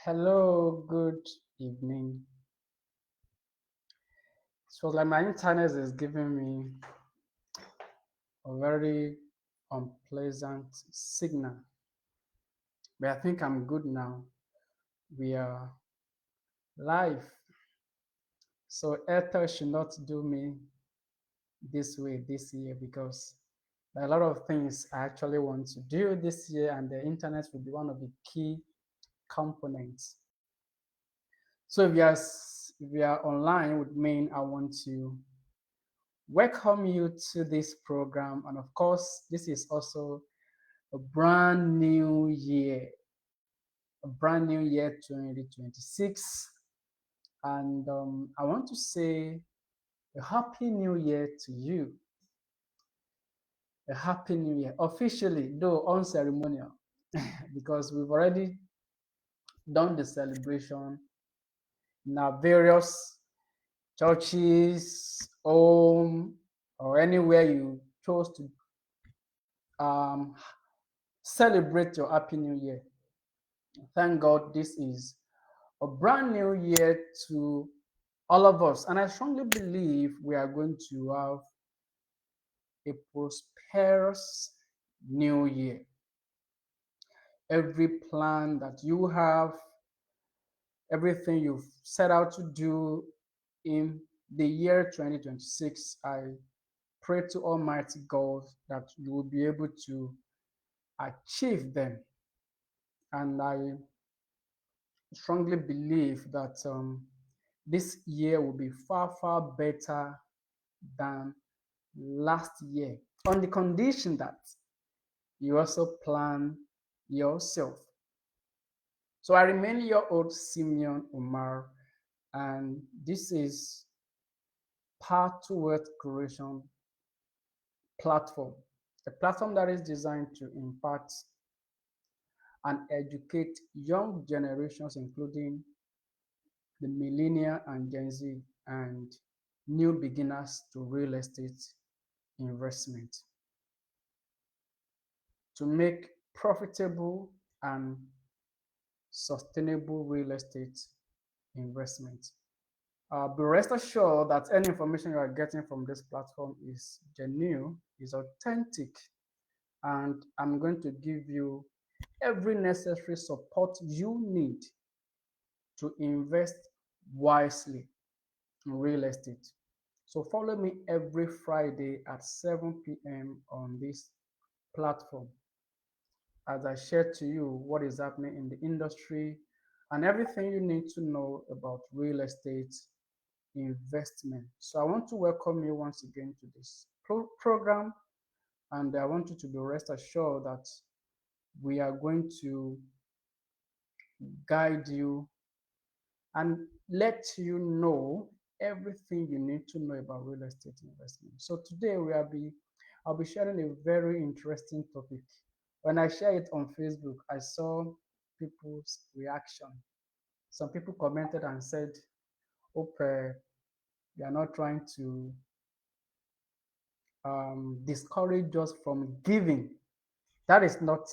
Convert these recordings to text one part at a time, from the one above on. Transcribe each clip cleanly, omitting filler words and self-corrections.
Hello, good evening. So, like my internet is giving me a very unpleasant signal, but I think I'm good now. We are live, so Airtel should not do me this way this year because there are a lot of things I actually want to do this year, and the internet will be one of the key components. So, if you are online with me, I want to welcome you to this program. And of course, this is also a brand new year, 2026. And I want to say a happy new year to you. A happy new year, officially, though unceremonial, because we've already done the celebration in our various churches, home, or anywhere you chose to um, celebrate your happy new year. Thank God this is a brand new year to all of us. And I strongly believe we are going to have a prosperous new year. Every plan that you have, everything you've set out to do in the year 2026, I pray to Almighty God that you will be able to achieve them. And I strongly believe that this year will be far, far better than last year, on the condition that you also plan yourself. So I remain your old Simeon Umar, and this is Path to Wealth Creation platform, a platform that is designed to impact and educate young generations, including the millennial and Gen Z, and new beginners to real estate investment to make profitable and sustainable real estate investment. Be rest assured that any information you are getting from this platform is genuine, is authentic, and I'm going to give you every necessary support you need to invest wisely in real estate. So follow me every Friday at 7 p.m. on this platform as I share to you what is happening in the industry and everything you need to know about real estate investment. So I want to welcome you once again to this program, and I want you to be rest assured that we are going to guide you and let you know everything you need to know about real estate investment. So today I'll be sharing a very interesting topic. When I share it on Facebook, I saw people's reaction. Some people commented and said, "Hope you are not trying to discourage us from giving." That is not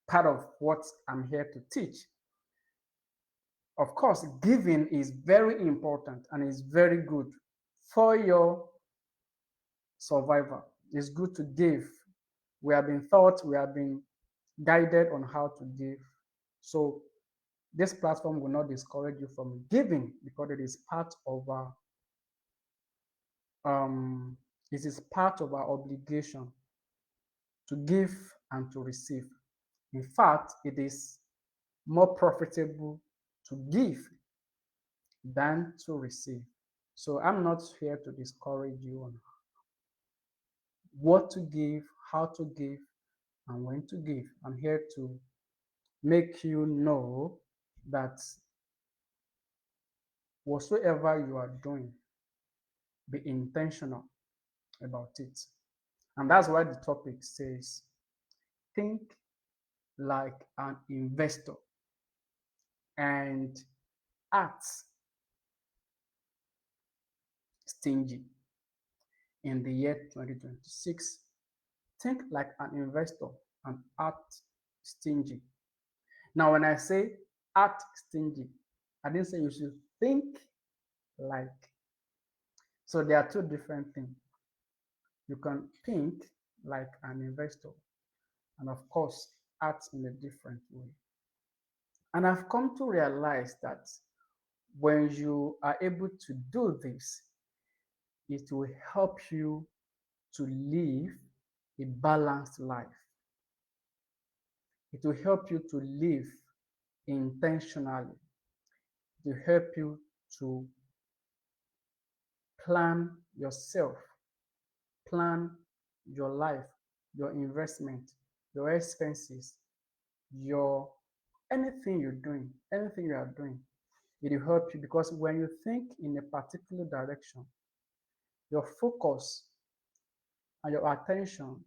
part of what I'm here to teach. Of course, giving is very important and is very good for your survival. It's good to give. We have been taught, we have been guided on how to give. So this platform will not discourage you from giving because um, it is part of our obligation to give and to receive. In fact, it is more profitable to give than to receive. So I'm not here to discourage you on what to give, how to give, and when to give. I'm here to make you know that whatsoever you are doing, be intentional about it. And that's why the topic says, think like an investor and act stingy. In the year 2026, think like an investor and act stingy. Now, when I say act stingy, I didn't say you should think like. So there are two different things. You can think like an investor, and of course, act in a different way. And I've come to realize that when you are able to do this, it will help you to live a balanced life. It will help you to live intentionally. It will help you to plan yourself, plan your life, your investment, your expenses, your anything you're doing, anything you are doing. It will help you because when you think in a particular direction, your focus and your attention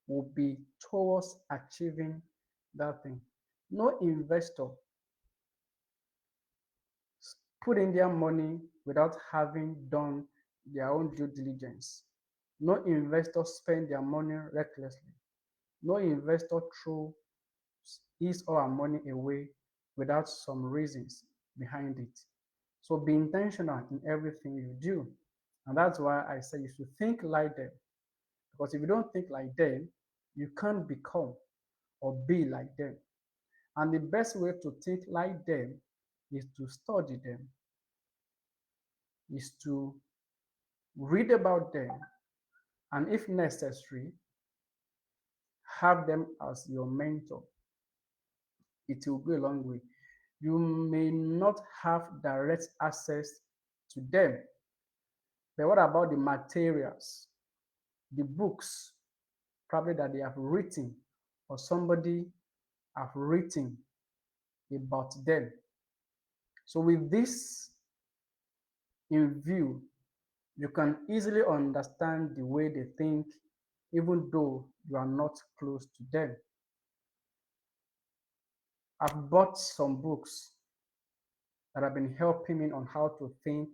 will be towards achieving that thing. No investor put in their money without having done their own due diligence. No investor spend their money recklessly. No investor throw his or her money away without some reasons behind it. So be intentional in everything you do. And that's why I say you should think like them. Because if you don't think like them, you can't become or be like them. And the best way to think like them is to study them, is to read about them, and if necessary, have them as your mentor. It will go a long way. You may not have direct access to them, but what about the materials, the books, probably that they have written or somebody have written about them? So with this in view, you can easily understand the way they think, even though you are not close to them. I've bought some books that have been helping me on how to think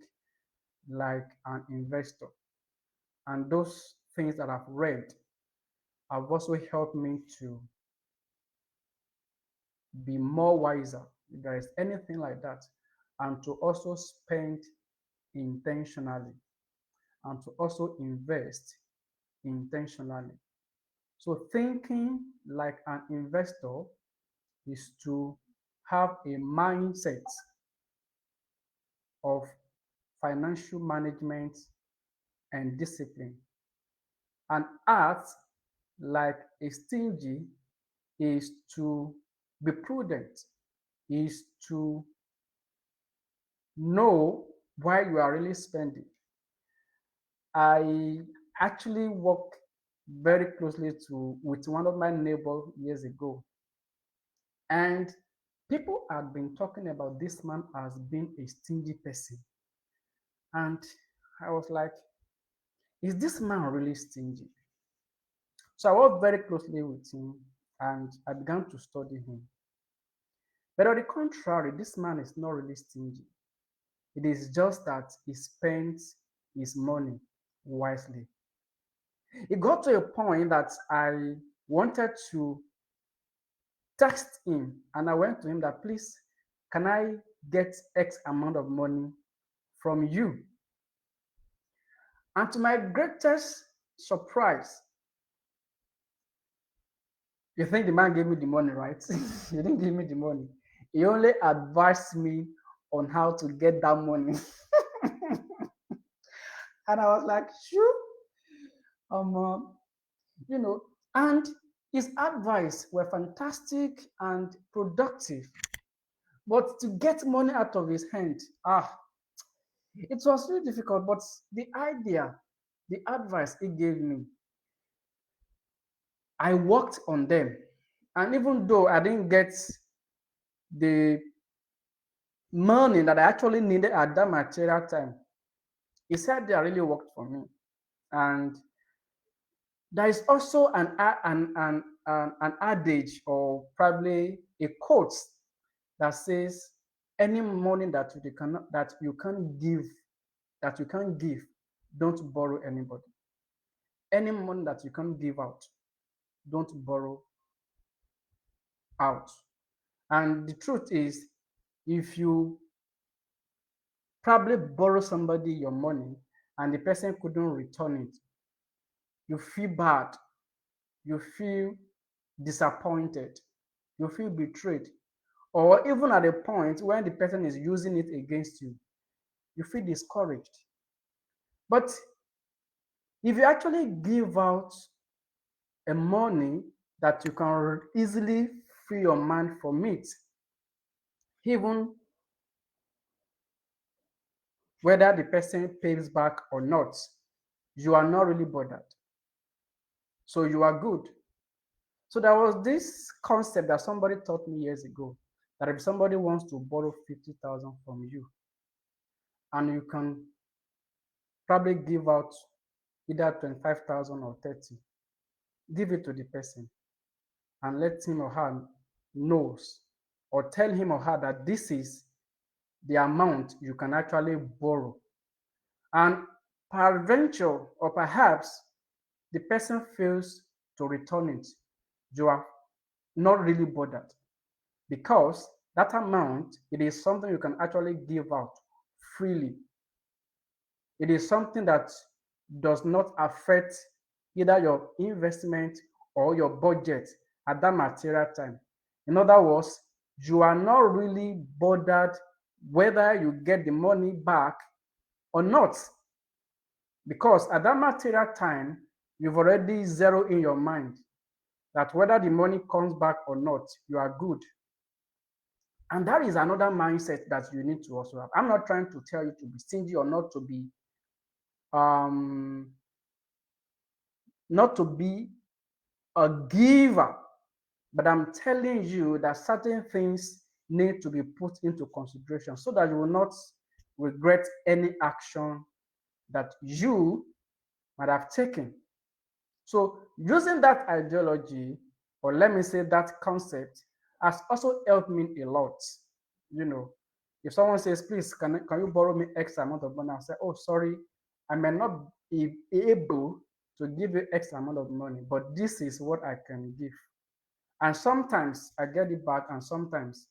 like an investor. And those things that I've read have also helped me to be more wiser, if there is anything like that, and to also spend intentionally and to also invest intentionally. So thinking like an investor is to have a mindset of financial management and discipline. And act like a stingy is to be prudent, is to know why you are really spending. I actually work very closely with one of my neighbors years ago, and people had been talking about this man as being a stingy person. And I was like, is this man really stingy? So I worked very closely with him and I began to study him. But on the contrary, this man is not really stingy. It is just that he spends his money wisely. It got to a point that I wanted to text him and I went to him that, please, can I get X amount of money from you? And to my greatest surprise, you think the man gave me the money, right? He didn't give me the money. He only advised me on how to get that money. And I was like, sure, um, uh, you know, and his advice were fantastic and productive. But to get money out of his hand, it was really difficult. But the idea, the advice he gave me, I worked on them. And even though I didn't get the money that I actually needed at that material time, he said they really worked for me. And there is also an adage or probably a quote that says, any money that you can give, don't borrow anybody. Any money that you can give out, don't borrow out. And the truth is, if you probably borrow somebody your money and the person couldn't return it, you feel bad, you feel disappointed, you feel betrayed, or even at a point when the person is using it against you, you feel discouraged. But if you actually give out a money that you can easily free your mind from it, even whether the person pays back or not, you are not really bothered. So you are good. So there was this concept that somebody taught me years ago that if somebody wants to borrow 50,000 from you and you can probably give out either 25,000 or 30, give it to the person and let him or her knows or tell him or her that this is the amount you can actually borrow. And peradventure or perhaps the person fails to return it, you are not really bothered because that amount, it is something you can actually give out freely. It is something that does not affect either your investment or your budget at that material time. In other words, you are not really bothered whether you get the money back or not, because at that material time, you've already zeroed in your mind that whether the money comes back or not, you are good. And that is another mindset that you need to also have. I'm not trying to tell you to be stingy or um, not to be a giver, but I'm telling you that certain things need to be put into consideration so that you will not regret any action that you might have taken. So using that ideology, or let me say that concept, has also helped me a lot. You know, if someone says, please, can you borrow me X amount of money? I'll say, oh, sorry, I may not be able to give you X amount of money, but this is what I can give. And sometimes I get it back, and sometimes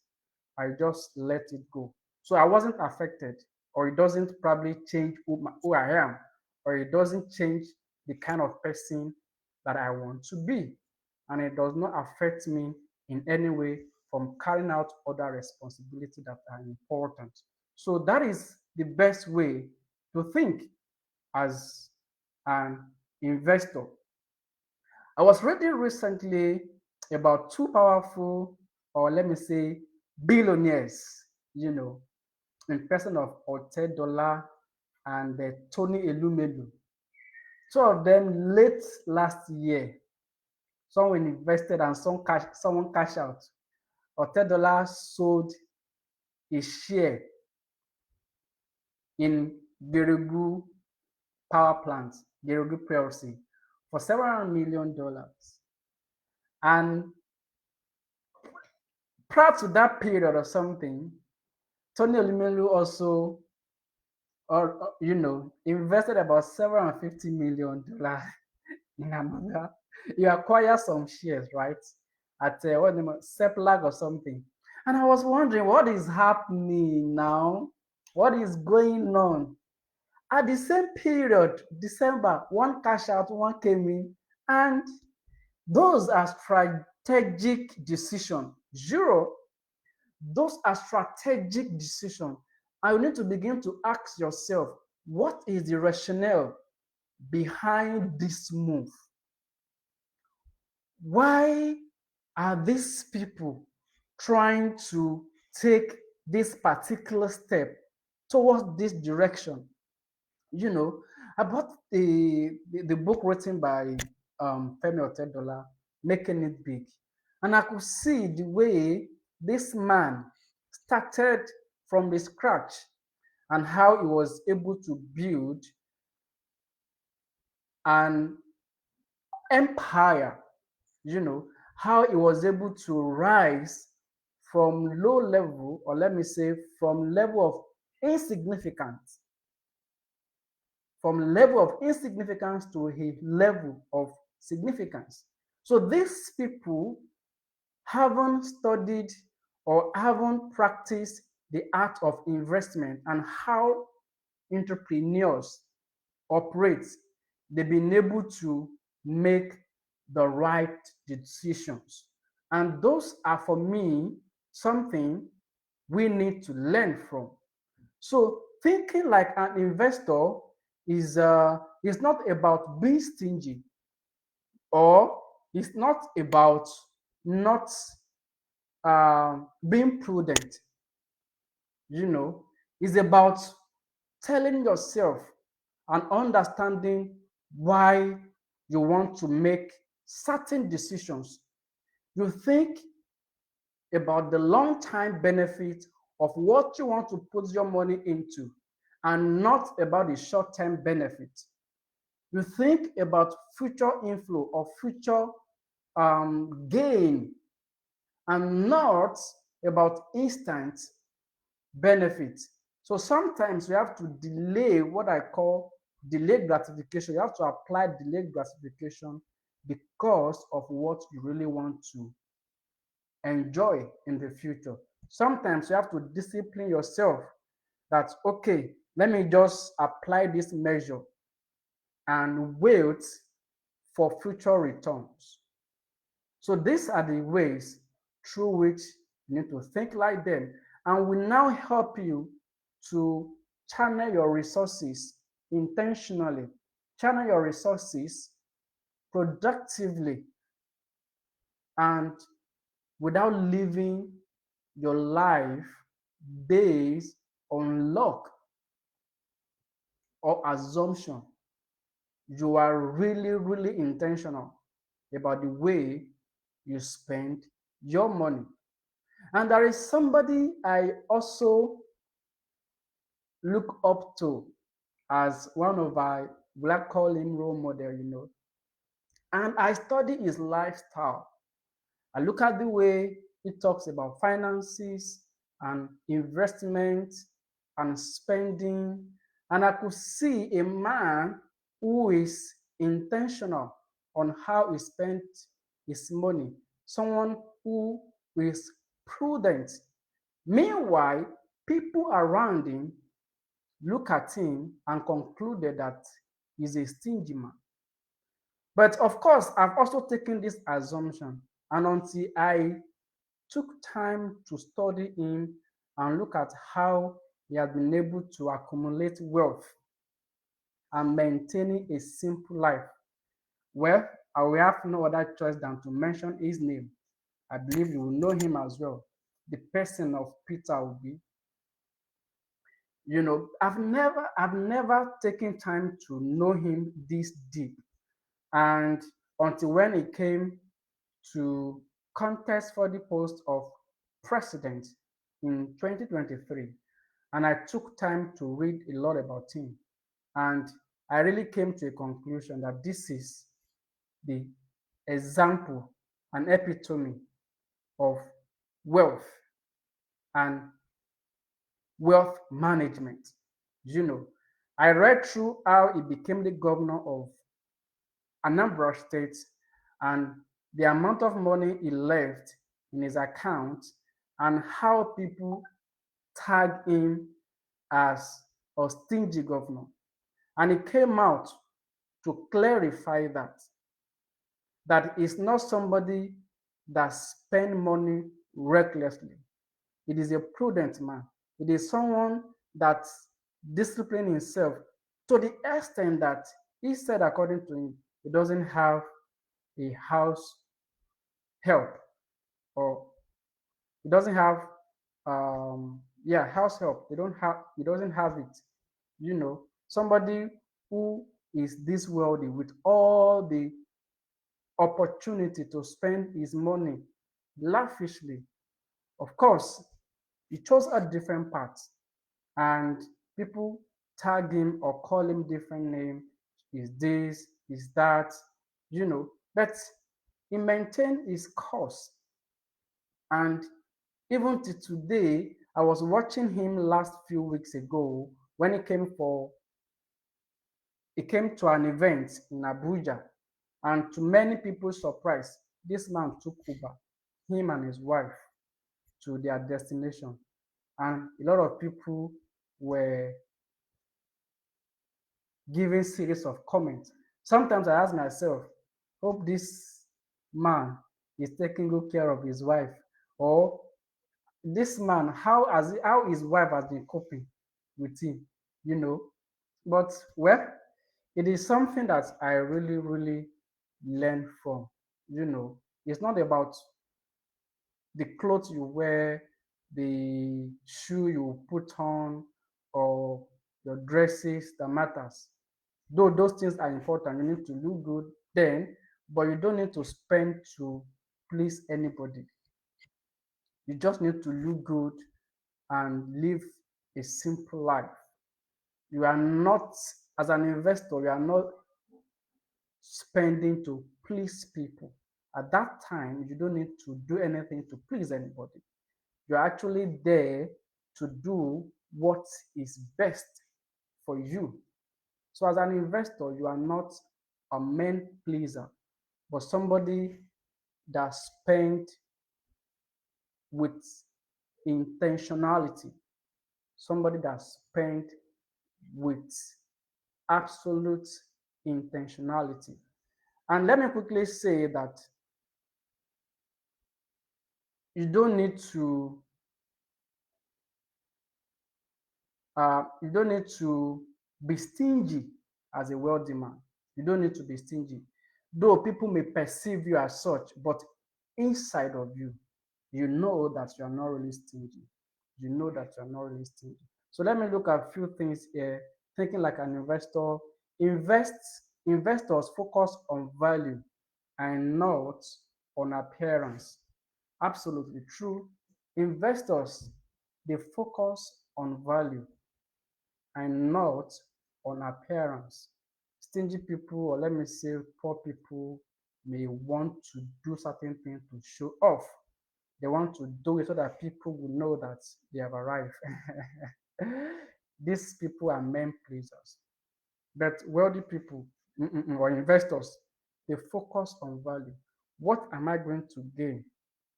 I just let it go. So I wasn't affected, or it doesn't probably change who I am, or it doesn't change the kind of person that I want to be. And it does not affect me in any way from carrying out other responsibilities that are important. So that is the best way to think as an investor. I was reading recently about two powerful, or let me say, billionaires, you know, in person of Otedola and Tony Elumelu. Two of them late last year, someone invested and someone cashed out. Otedola sold his share in Gerugu Power Plant, Gerugu PLC, for $700 million. And prior to that period or something, Tony Elumelu also, invested about $750 million in another. You acquire some shares, right? At what name, Seplag or something. And I was wondering what is happening now? What is going on? At the same period, December, one cash out, one came in, and those are strategic decisions. Zero, those are strategic decisions. And you need to begin to ask yourself, what is the rationale behind this move? Why are these people trying to take this particular step towards this direction? You know, I bought the book written by Femi Otedola, Making It Big. And I could see the way this man started from the scratch and how he was able to build an empire, how he was able to rise from low level, or let me say from level of insignificance, to a level of significance. So these people haven't studied or haven't practiced the art of investment and how entrepreneurs operate, they've been able to make the right decisions. And those are, for me, something we need to learn from. So thinking like an investor is not about being stingy, or it's not about not being prudent. You know, it's about telling yourself and understanding why you want to make certain decisions. You think about the long time benefit of what you want to put your money into, and not about the short term benefit. You think about future inflow or future gain, and not about instant benefit. So sometimes we have to delay what I call delayed gratification. You have to apply delayed gratification because of what you really want to enjoy in the future. Sometimes you have to discipline yourself that, okay, let me just apply this measure and wait for future returns. So these are the ways through which you need to think like them. And will now help you to channel your resources intentionally, channel your resources productively, and without living your life based on luck or assumption. You are really, really intentional about the way you spend your money. And there is somebody I also look up to as one of our, will I call him role model. And I study his lifestyle. I look at the way he talks about finances and investment and spending, and I could see a man who is intentional on how he spent his money, someone who is prudent. Meanwhile, people around him look at him and concluded that he's a stingy man. But of course, I've also taken this assumption, and until I took time to study him and look at how he has been able to accumulate wealth and maintaining a simple life, well, I will have no other choice than to mention his name. I believe you will know him as well. The person of Peter Obi. I've never taken time to know him this deep. And until when it came to contest for the post of president in 2023, and I took time to read a lot about him, and I really came to a conclusion that this is the example and epitome of wealth and wealth management. You know, I read through how he became the governor of Anambra State and the amount of money he left in his account, and how people tag him as a stingy governor. And he came out to clarify that is not somebody that spend money recklessly. It is a prudent man. It is someone that discipline himself to the extent that he said, according to him, he doesn't have a house help, or he doesn't have house help. He doesn't have it. Somebody who is this wealthy with all the opportunity to spend his money lavishly. Of course, he chose a different path, and people tag him or call him different name. Is this, is that, but he maintained his course. And even to today, I was watching him last few weeks ago when he came to an event in Abuja, and to many people's surprise, this man took Uber, him and his wife. to their destination. And a lot of people were giving series of comments. Sometimes I ask myself, hope this man is taking good care of his wife, or this man, how his wife has been coping with him, you know. But well, it is something that I really, really learned from. You know, it's not about the clothes you wear, the shoe you put on, or your dresses that matters. Though those things are important, you need to look good then, but you don't need to spend to please anybody. You just need to look good and live a simple life. You are not, as an investor, you are not spending to please people. At that time, you don't need to do anything to please anybody. You're actually there to do what is best for you. So, as an investor, you are not a man pleaser, but somebody that spent with intentionality, somebody that spent with absolute intentionality. And let me quickly say that you don't need to you don't need to be stingy as a wealthy man. You don't need to be stingy. Though people may perceive you as such, but inside of you, you know that you are not really stingy. You know that you are not really stingy. So let me look at a few things here. Thinking like an investor, investors focus on value and not on appearance. Absolutely true. Investors, they focus on value and not on appearance. Stingy people, or let me say poor people, may want to do certain things to show off. They want to do it so that people will know that they have arrived. These people are men pleasers. But wealthy people or investors, they focus on value. What am I going to gain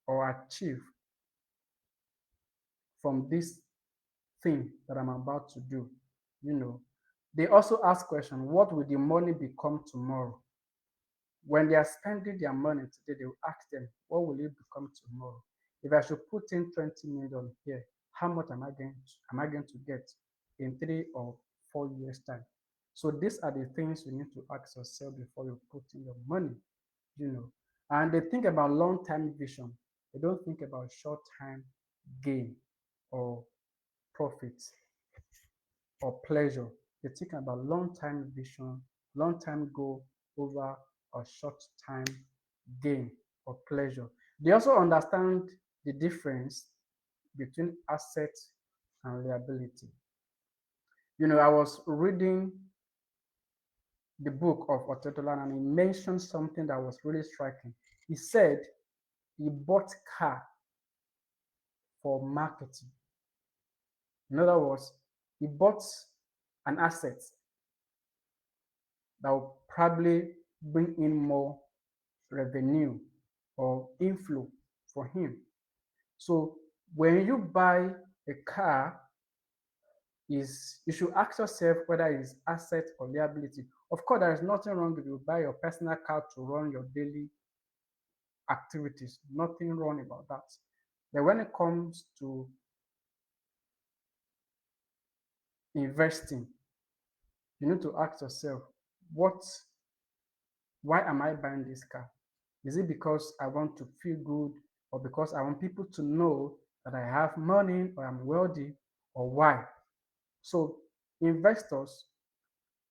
or achieve from this thing that I'm about to do? You know, they also ask question, what will the money become tomorrow? When they are spending their money today, they will ask them, what will it become tomorrow? If I should put in 20 million here, how much am I going to get in 3 or 4 years time? So these are the things you need to ask yourself before you put in your money, you know. And they think about long-term vision. They don't think about short-term gain or profit or pleasure. They're thinking about long-term vision, long-term goal over a short-time gain or pleasure. They also understand the difference between asset and liability. You know, I was reading the book of Otedola and he mentioned something that was really striking. He said he bought car for marketing. In other words, he bought an asset that will probably bring in more revenue or inflow for him. So when you buy a car, is you should ask yourself whether it's asset or liability. Of course, there is nothing wrong if you buy your personal car to run your daily activities. Nothing wrong about that. But when it comes to investing, you need to ask yourself, what why am I buying this car? Is it because I want to feel good or because I want people to know that I have money or I'm wealthy or why? So investors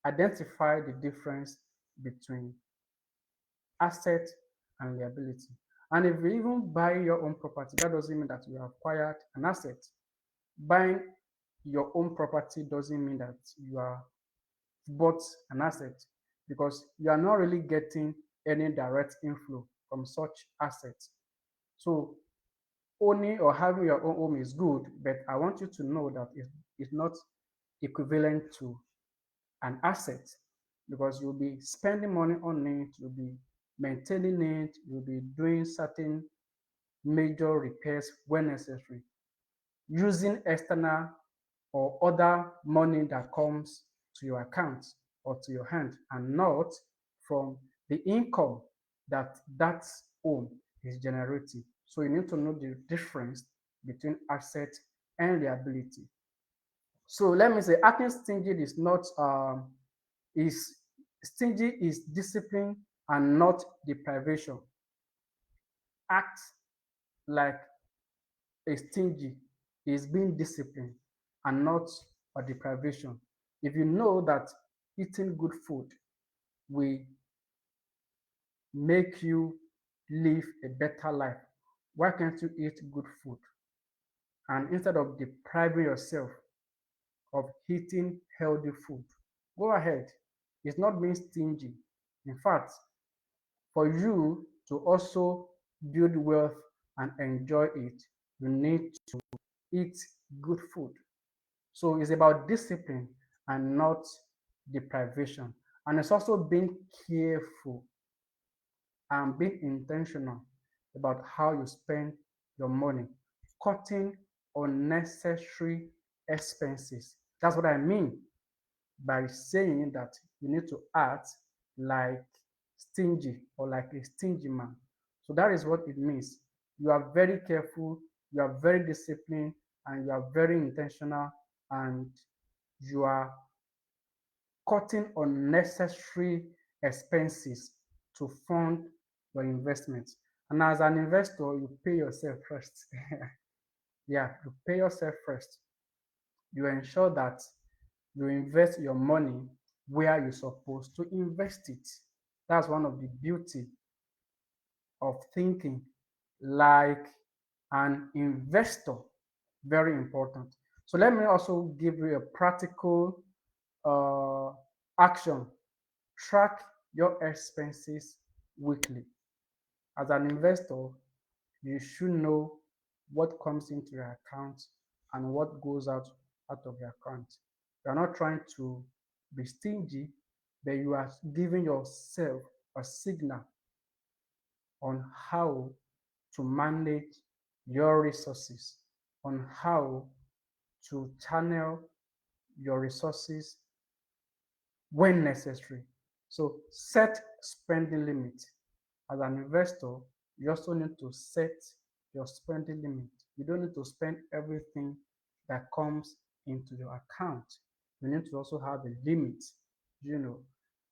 identify the difference between asset and liability. And if you even buy your own property, that doesn't mean that you have acquired an asset. Buying your own property doesn't mean that you are bought an asset because you are not really getting any direct inflow from such assets. So owning or having your own home is good, but I want you to know that it's not equivalent to an asset because you'll be spending money on it, you'll be maintaining it, you'll be doing certain major repairs when necessary, using external or other money that comes to your account or to your hand, and not from the income that home is generating. So you need to know the difference between asset and liability. So let me say, acting stingy is not is stingy is discipline and not deprivation. Act like a stingy is being disciplined and not a deprivation. If you know that eating good food will make you live a better life, why can't you eat good food? And instead of depriving yourself of eating healthy food, go ahead. It's not being stingy. In fact, for you to also build wealth and enjoy it, you need to eat good food. So it's about discipline and not deprivation. And it's also being careful and being intentional about how you spend your money, cutting unnecessary expenses. That's what I mean by saying that you need to act like stingy or like a stingy man. So that is what it means. You are very careful, you are very disciplined, and you are very intentional, and you are cutting unnecessary expenses to fund your investments. And as an investor, you pay yourself first. Yeah, you pay yourself first. You ensure that you invest your money where you're supposed to invest it. That's one of the beauty of thinking like an investor. Very important. So let me also give you a practical uh, action. Track your expenses weekly. As an investor, you should know what comes into your account and what goes out of your account. You are not trying to be stingy, but you are giving yourself a signal on how to manage your resources, on how to channel your resources when necessary. So set spending limit. As an investor, you also need to set your spending limit. You don't need to spend everything that comes into your account. You need to also have a limit. You know,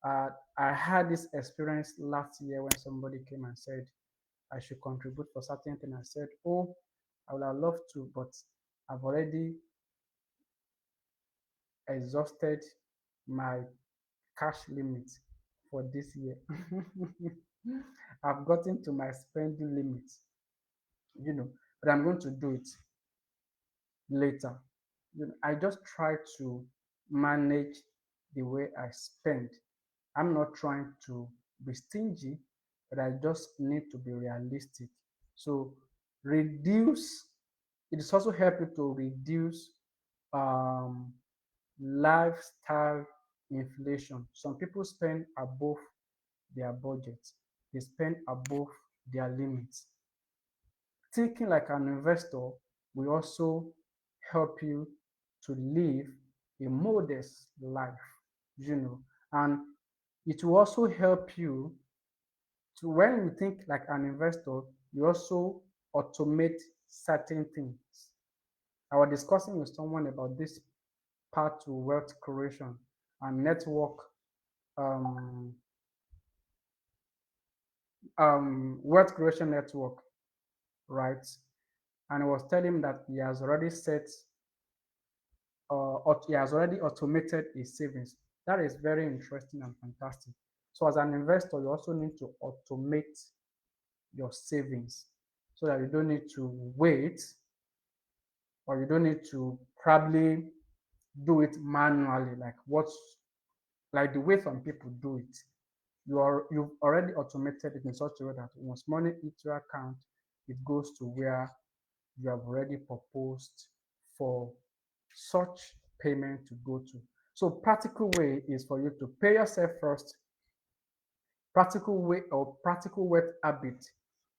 I had this experience last year when somebody came and said I should contribute for certain thing. I said, "Oh, I would have loved to, but I've already exhausted my cash limit for this year." I've gotten to my spending limit, but I'm going to do it later. I just try to manage the way I spend. I'm not trying to be stingy, but I just need to be realistic. So reduce, it is also help you to reduce um, lifestyle inflation. Some people spend above their budget, they spend above their limits. Thinking like an investor will also help you to live a modest life, and it will also help you to, when you think like an investor, you also automate certain things. I was discussing with someone about this part to wealth creation and network um, wealth creation network, right? And I was telling him that he has already set he has already automated his savings. That is very interesting and fantastic. So as an investor, you also need to automate your savings so that you don't need to wait, or you don't need to probably do it manually like the way some people do it. You've already automated it in such a way that once money hits your account, it goes to where you have already proposed for such payment to go to. So practical way is for you to pay yourself first. Practical way or practical work habit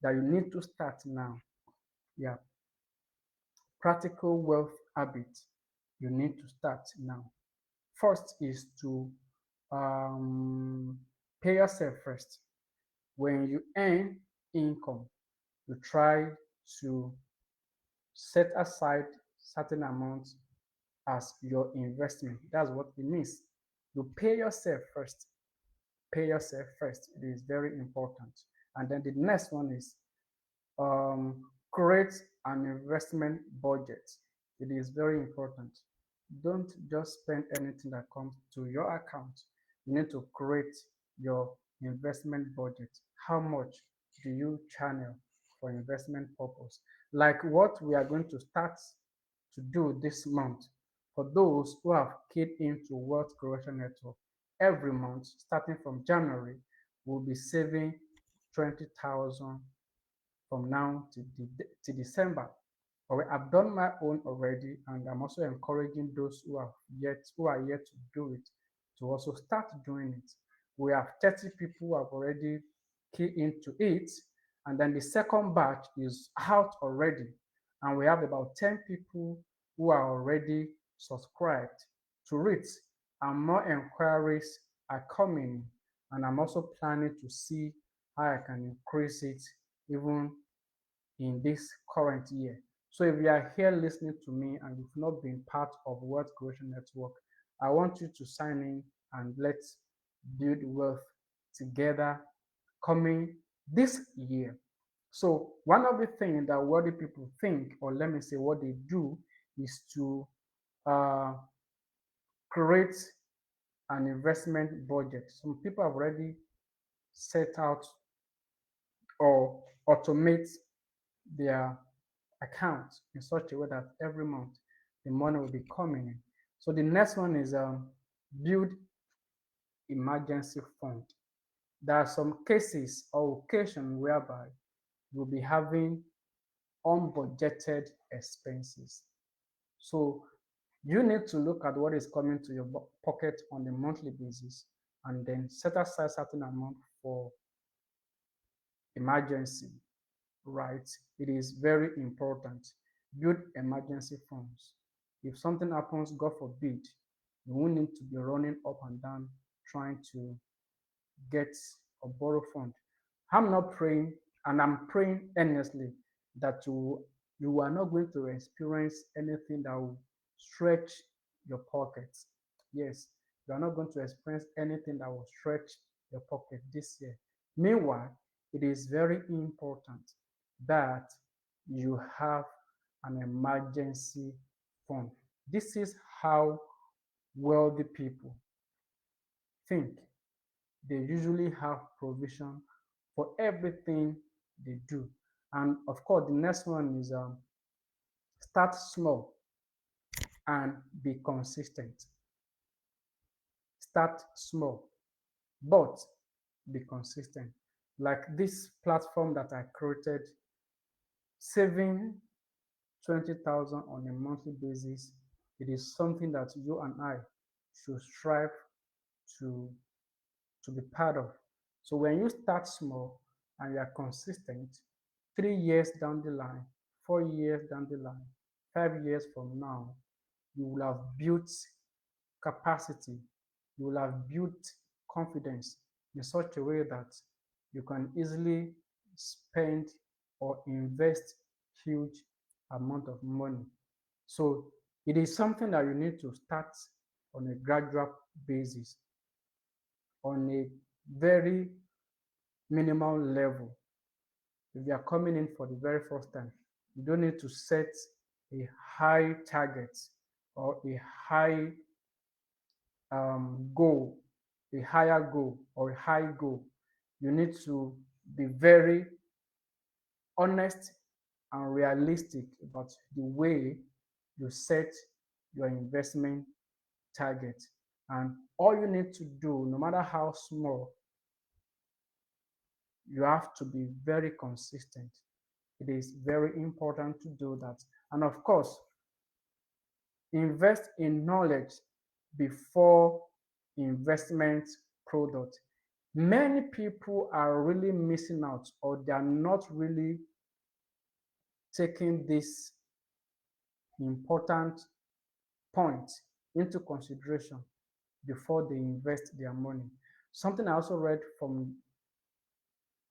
that you need to start now Yeah, practical wealth habits you need to start now. First is to um, pay yourself first. When you earn income, you try to set aside certain amounts as your investment. That's what it means. You pay yourself first. Pay yourself first. It is very important. And then the next one is create an investment budget. It is very important. Don't just spend anything that comes to your account. You need to create your investment budget. How much do you channel for investment purpose? Like what we are going to start to do this month for those who have keyed into Wealth Creation Network. Every month, starting from January, we'll be saving 20,000 from now to December. But I've done my own already, and I'm also encouraging those who are yet to do it to also start doing it. We have 30 people who have already keyed into it, and then the second batch is out already, and we have about 10 people who are already subscribed to it, and more inquiries are coming, and I'm also planning to see how I can increase it even in this current year. So if you are here listening to me and you've not been part of Wealth Creation Network, I want you to sign in and let's build wealth together coming this year. So one of the things that wealthy people think, or let me say what they do, is to uh, create an investment budget. Some people have already set out or automate their account in such a way that every month the money will be coming in. So the next one is build emergency fund. There are some cases or occasions whereby you'll be having unbudgeted expenses. So you need to look at what is coming to your pocket on a monthly basis and then set aside certain amount for emergency, right? It is very important. Build emergency funds. If something happens, God forbid, you won't need to be running up and down trying to get or borrow fund. I'm not praying, and I'm praying earnestly that you are not going to experience anything that will stretch your pockets. Yes, you are not going to experience anything that will stretch your pocket this year. Meanwhile, it is very important that you have an emergency fund. This is how wealthy people think. They usually have provision for everything they do. And of course, the next one is start small and be consistent. Start small, but be consistent. Like this platform that I created, saving 20,000 on a monthly basis, it is something that you and I should strive to to be part of. So when you start small and you are consistent, 3 years down the line, 4 years down the line, 5 years from now, you will have built capacity, you will have built confidence in such a way that you can easily spend or invest huge amount of money. So it is something that you need to start on a gradual basis, on a very minimal level. If you are coming in for the very first time, you don't need to set a high target or a high goal, a higher goal or a high goal. You need to be very honest and realistic about the way you set your investment target. And all you need to do, no matter how small, you have to be very consistent. It is very important to do that. And of course, invest in knowledge before investment product. Many people are really missing out or they are not really taking this important point into consideration before they invest their money. Something I also read from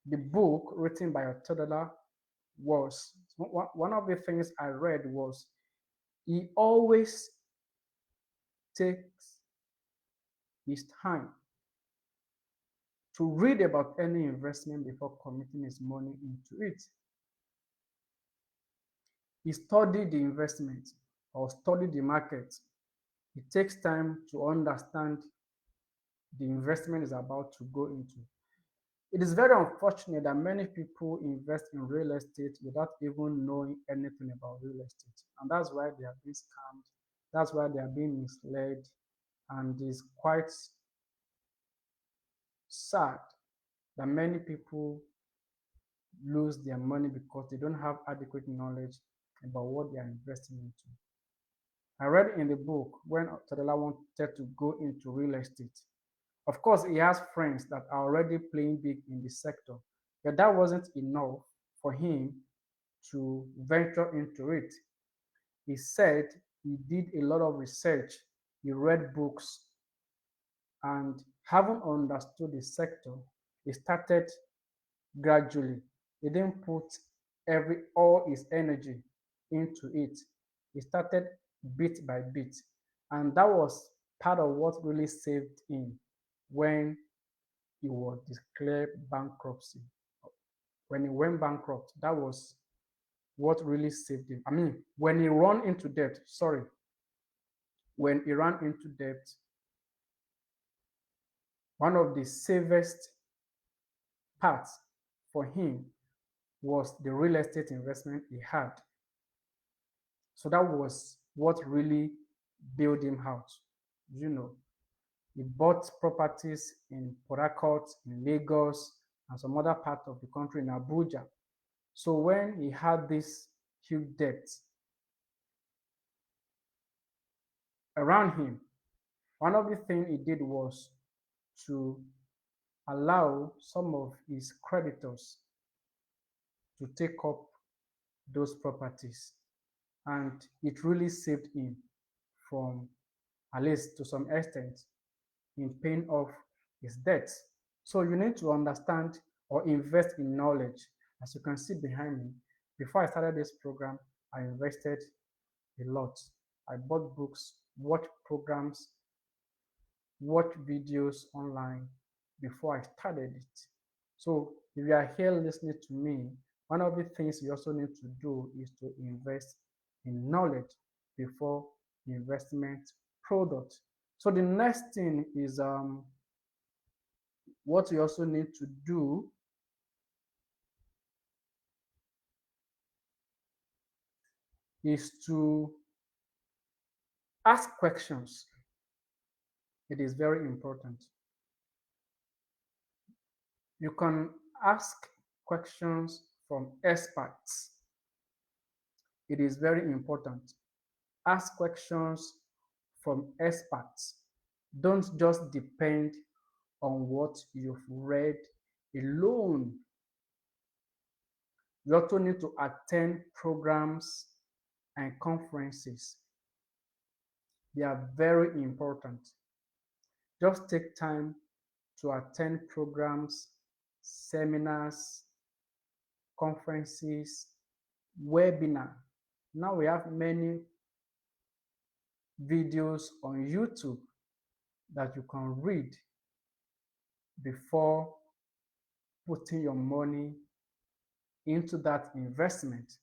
the book written by Otodola was one of the things I read was he always takes his time to read about any investment before committing his money into it. He studied the investment or studied the market. It takes time to understand the investment is about to go into. It is very unfortunate that many people invest in real estate without even knowing anything about real estate. And that's why they are being scammed. That's why they are being misled. And it's quite sad that many people lose their money because they don't have adequate knowledge about what they are investing into. I read in the book when Tadala wanted to go into real estate. Of course, he has friends that are already playing big in the sector, but that wasn't enough for him to venture into it. He said he did a lot of research, he read books, and having understood the sector, he started gradually. He didn't put all his energy into it. He started bit by bit. And that was part of what really saved him when he was declared bankruptcy. When he went bankrupt, that was what really saved him. I mean, when he ran into debt, sorry, when he ran into debt, one of the safest parts for him was the real estate investment he had. So that was what really bailed him out. You know, he bought properties in Port Harcourt, in Lagos, and some other part of the country in Abuja. So when he had this huge debt around him, one of the things he did was to allow some of his creditors to take up those properties. And it really saved him from, at least to some extent, in paying off his debts. So you need to understand or invest in knowledge. As you can see behind me, before I started this program, I invested a lot. I bought books, watched programs, watched videos online before I started it. So if you are here listening to me, one of the things you also need to do is to invest in knowledge before investment product. So the next thing is what you also need to do is to ask questions. It is very important. You can ask questions from experts. It is very important. Ask questions from experts. Don't just depend on what you've read alone. You also need to attend programs and conferences. They are very important. Just take time to attend programs, seminars, conferences, webinar. Now we have many videos on YouTube that you can read before putting your money into that investment.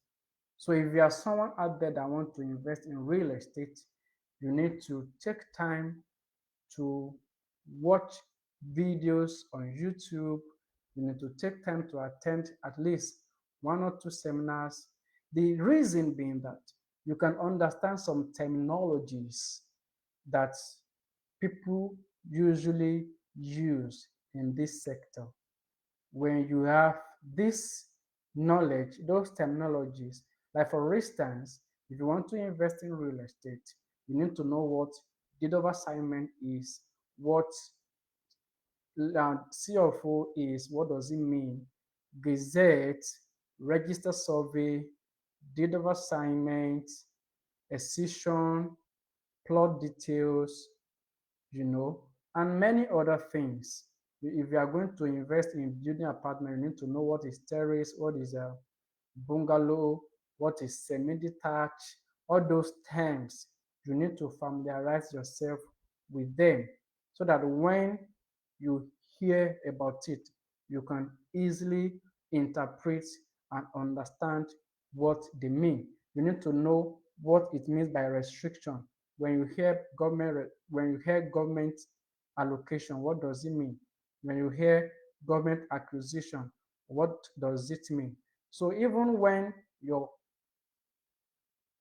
So if you are someone out there that wants to invest in real estate, you need to take time to watch videos on YouTube. You need to take time to attend at least one or two seminars. The reason being that you can understand some terminologies that people usually use in this sector. When you have this knowledge, those terminologies, like for instance, if you want to invest in real estate, you need to know what deed of assignment is, what CFO is, what does it mean, gazette, register survey, deed of assignment, accession, plot details, you know, and many other things. If you are going to invest in building apartment, you need to know what is terrace, what is a bungalow, what is semi-detached, all those terms. You need to familiarize yourself with them so that when you hear about it, you can easily interpret and understand what they mean. You need to know what it means by restriction. When you hear government allocation, what does it mean? When you hear government acquisition, what does it mean? So even when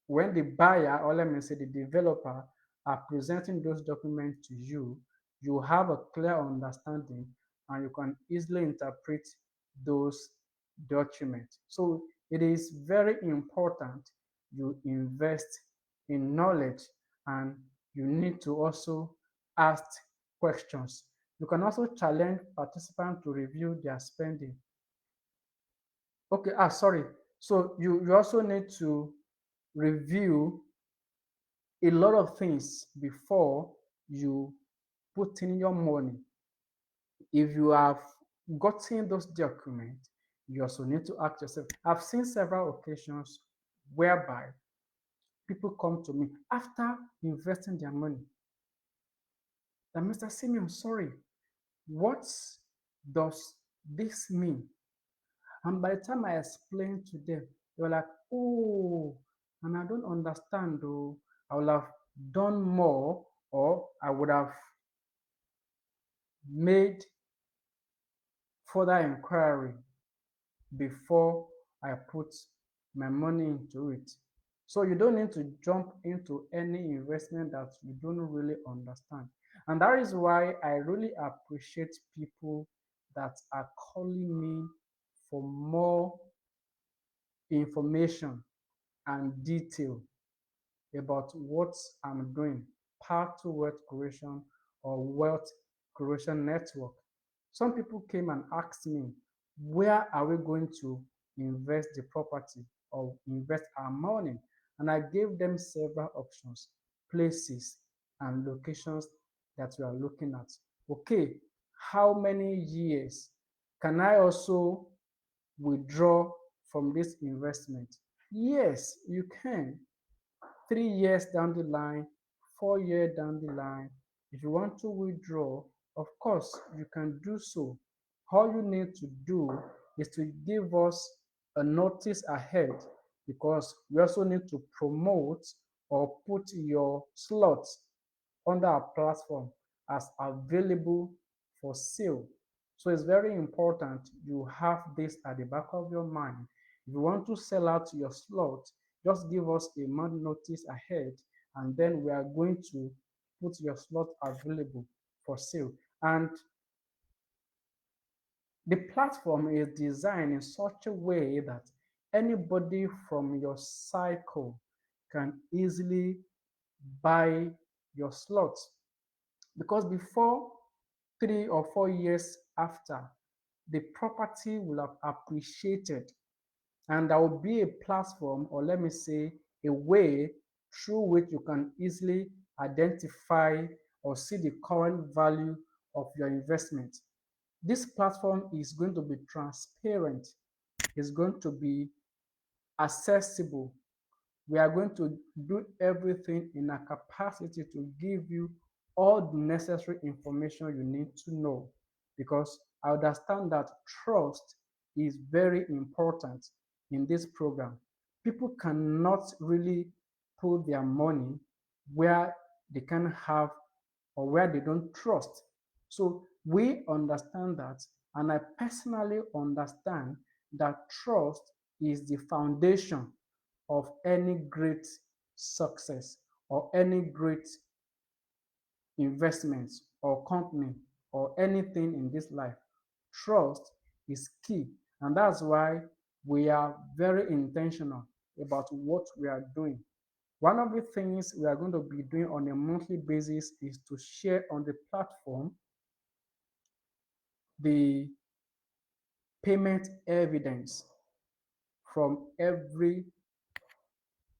the buyer, or let me say the developer, are presenting those documents to you, you have a clear understanding and you can easily interpret those documents. So it is very important you invest in knowledge, and you need to also ask questions. You can also challenge participants to review their spending. Okay, sorry. So you also need to review a lot of things before you put in your money. If you have gotten those documents, you also need to ask yourself. I've seen several occasions whereby people come to me after investing their money. That Mr. Simeon, sorry, what does this mean? And by the time I explained to them, they were like, oh, and I don't understand though. I would have done more, or I would have made further inquiry before I put my money into it. So you don't need to jump into any investment that you don't really understand. And that is why I really appreciate people that are calling me for more information and detail about what I'm doing, Path to Wealth Creation or Wealth Creation Network. Some people came and asked me, where are we going to invest the property or invest our money? And I gave them several options, places, and locations that we are looking at. Okay, how many years can I also withdraw from this investment? Yes, you can. 3 years down the line, 4 years down the line, if you want to withdraw, of course, you can do so. All you need to do is to give us a notice ahead, because we also need to promote or put your slots under our platform as available for sale. So it's very important you have this at the back of your mind. If you want to sell out your slot, just give us a month notice ahead, and then we are going to put your slot available for sale. And the platform is designed in such a way that anybody from your cycle can easily buy your slot, because before 3 or 4 years after, the property will have appreciated, and there will be a platform, or let me say a way, through which you can easily identify or see the current value of your investment. This platform is going to be transparent, is going to be accessible. We are going to do everything in our capacity to give you all the necessary information you need to know, because I understand that trust is very important in this program. People cannot really put their money where they can have or where they don't trust. So we understand that, and I personally understand that trust is the foundation of any great success or any great investment or company or anything in this life. Trust is key, and that's why we are very intentional about what we are doing. One of the things we are going to be doing on a monthly basis is to share on the platform the payment evidence from every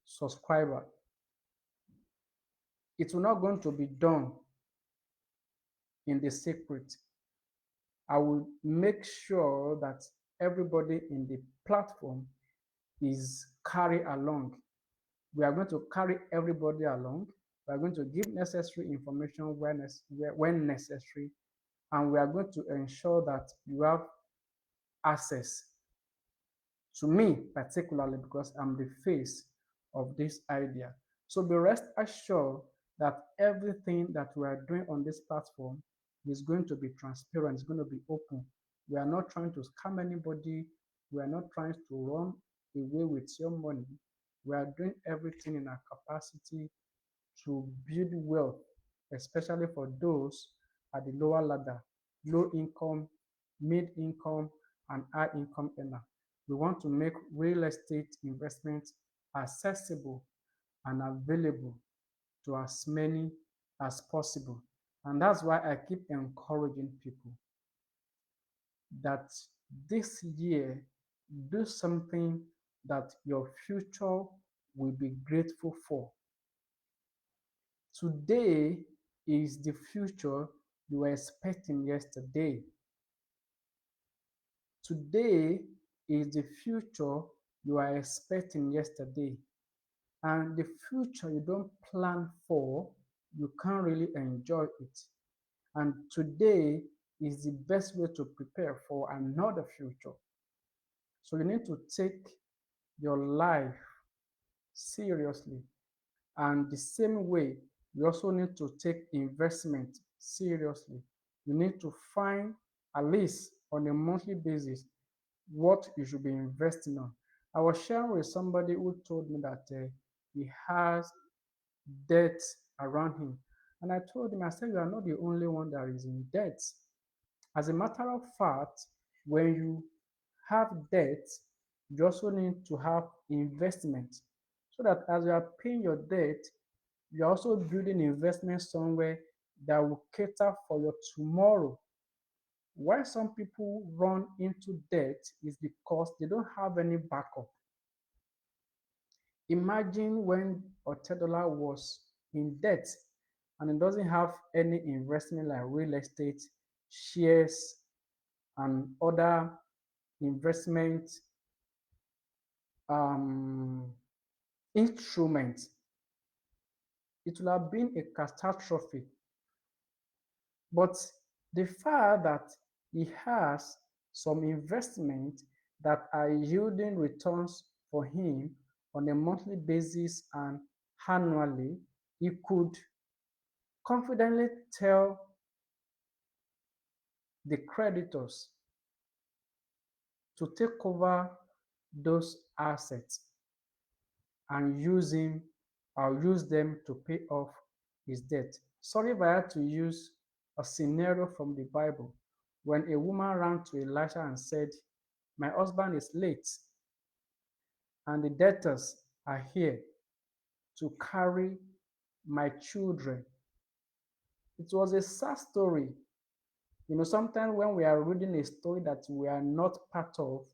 subscriber. It will not going to be done in the secret. I will make sure that everybody in the platform is carried along. We are going to carry everybody along. We are going to give necessary information when necessary, and we are going to ensure that you have access to me, particularly because I'm the face of this idea. So be rest assured that everything that we are doing on this platform is going to be transparent, it's going to be open. We are not trying to scam anybody, we are not trying to run away with your money. We are doing everything in our capacity to build wealth, especially for those at the lower ladder, low income, mid income, and high income earner. We want to make real estate investment accessible and available to as many as possible. And that's why I keep encouraging people that this year, do something that your future will be grateful for. Today is the future you were expecting yesterday. Today is the future you are expecting yesterday. And the future you don't plan for, you can't really enjoy it. And today is the best way to prepare for another future. So you need to take your life seriously. And the same way, you also need to take investment seriously. You need to find, at least on a monthly basis, what you should be investing on. I was sharing with somebody who told me that he has debt around him. And I told him, I said, you are not the only one that is in debt. As a matter of fact, when you have debt, you also need to have investment so that as you are paying your debt, you're also building investment somewhere that will cater for your tomorrow. Why some people run into debt is because they don't have any backup. Imagine when Otedola was in debt and it doesn't have any investment like real estate, shares, and other investment um, instruments. It would have been a catastrophe. But the fact that he has some investment that are yielding returns for him on a monthly basis and annually, he could confidently tell the creditors to take over those assets and use them to pay off his debt. Sorry if I had to use a scenario from the Bible when a woman ran to Elisha and said, my husband is late and the debtors are here to carry my children. It was a sad story. Sometimes when we are reading a story that we are not part of,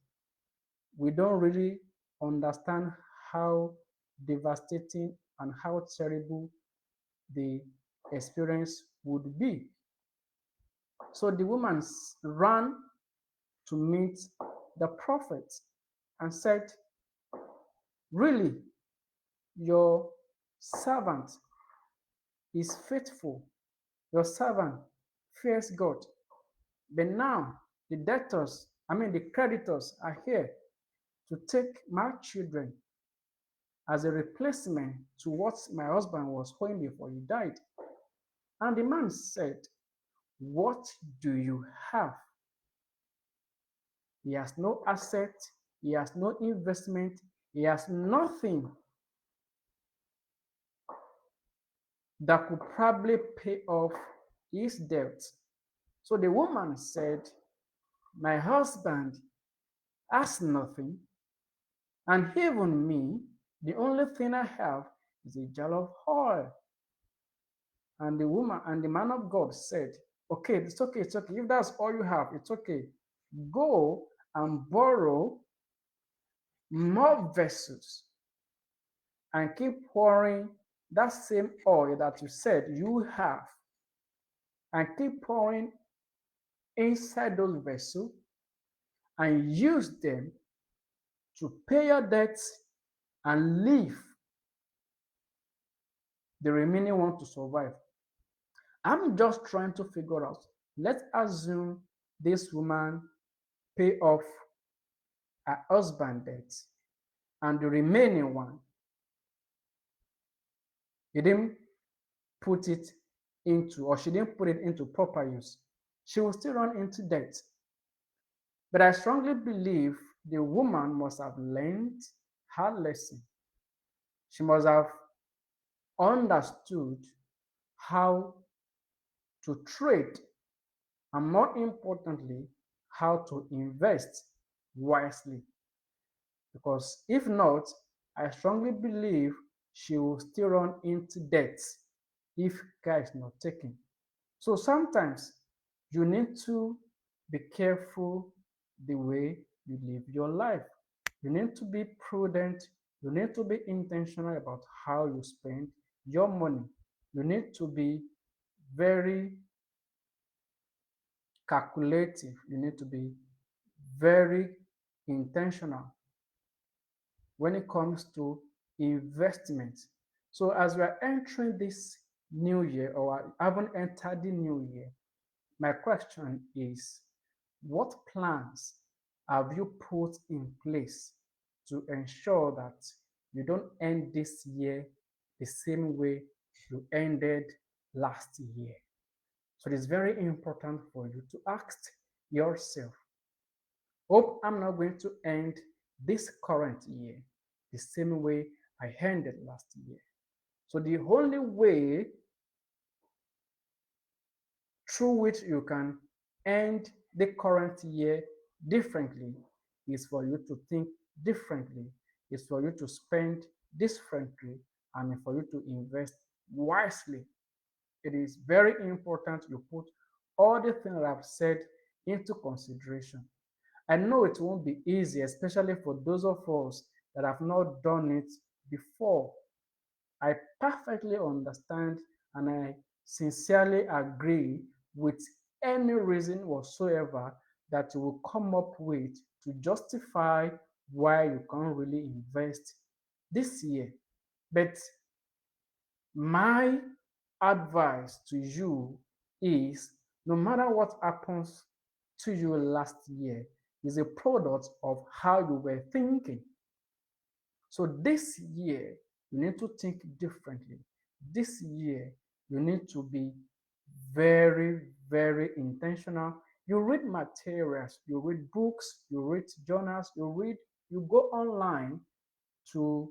we don't really understand how devastating and how terrible the experience would be. So the woman ran to meet the prophet and said, really, your servant is faithful. Your servant fears God. But now the creditors are here to take my children as a replacement to what my husband was owing before he died. And the man said, what do you have? He has no asset, he has no investment, he has nothing that could probably pay off his debt. So the woman said, my husband has nothing, and even me, the only thing I have is a jar of oil. And the man of God said, okay, it's okay, it's okay. If that's all you have, it's okay. Go and borrow more vessels and keep pouring that same oil that you said you have and keep pouring inside those vessels and use them to pay your debts and leave the remaining one to survive. I'm just trying to figure out. Let's assume this woman pay off her husband debt and the remaining one he didn't put it into or she didn't put it into proper use. She will still run into debt. But I strongly believe the woman must have learned her lesson. She must have understood how to trade and, more importantly, how to invest wisely. Because if not, I strongly believe she will still run into debt if care is not taken. So sometimes you need to be careful the way you live your life. You need to be prudent. You need to be intentional about how you spend your money. You need to be very calculative. You need to be very intentional when it comes to investment. So as we are entering this new year or haven't entered the new year, my question is, what plans have you put in place to ensure that you don't end this year the same way you ended last year? So it is very important for you to ask yourself, hope I'm not going to end this current year the same way I ended last year. So the only way through which you can end the current year differently is for you to think differently, is for you to spend differently, and for you to invest wisely. It is very important you put all the things that I've said into consideration. I know it won't be easy, especially for those of us that have not done it before. I perfectly understand and I sincerely agree with any reason whatsoever that you will come up with to justify why you can't really invest this year. But my advice to you is no matter what happens to you last year is a product of how you were thinking. So this year, you need to think differently. This year, you need to be very, very intentional. You read materials, you read books, you read journals, you go online to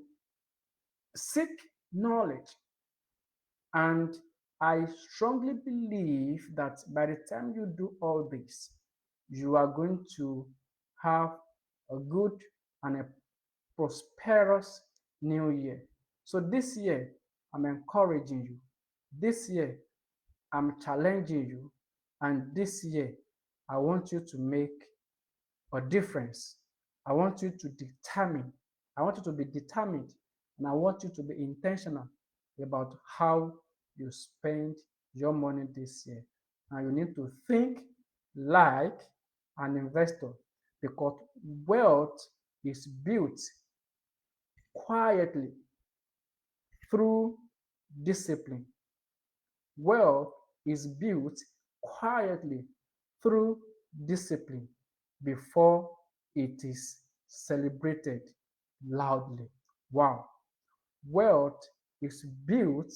seek knowledge. And I strongly believe that by the time you do all this, you are going to have a good and a prosperous new year. So this year, I'm encouraging you. This year, I'm challenging you. And this year, I want you to make a difference. I want you to determine, I want you to be determined, and I want you to be intentional about how you spend your money this year. And you need to think like an investor because wealth is built quietly through discipline. Wealth is built quietly through discipline before it is celebrated loudly. Wow. Wealth is built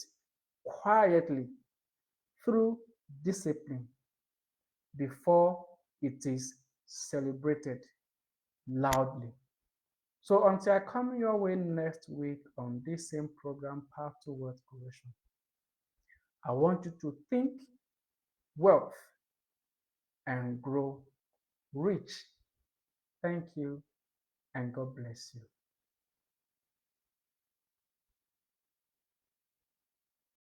quietly through discipline before it is celebrated loudly. So until I come your way next week on this same program, Path to Wealth Creation, I want you to think wealth and grow rich. Thank you and God bless you.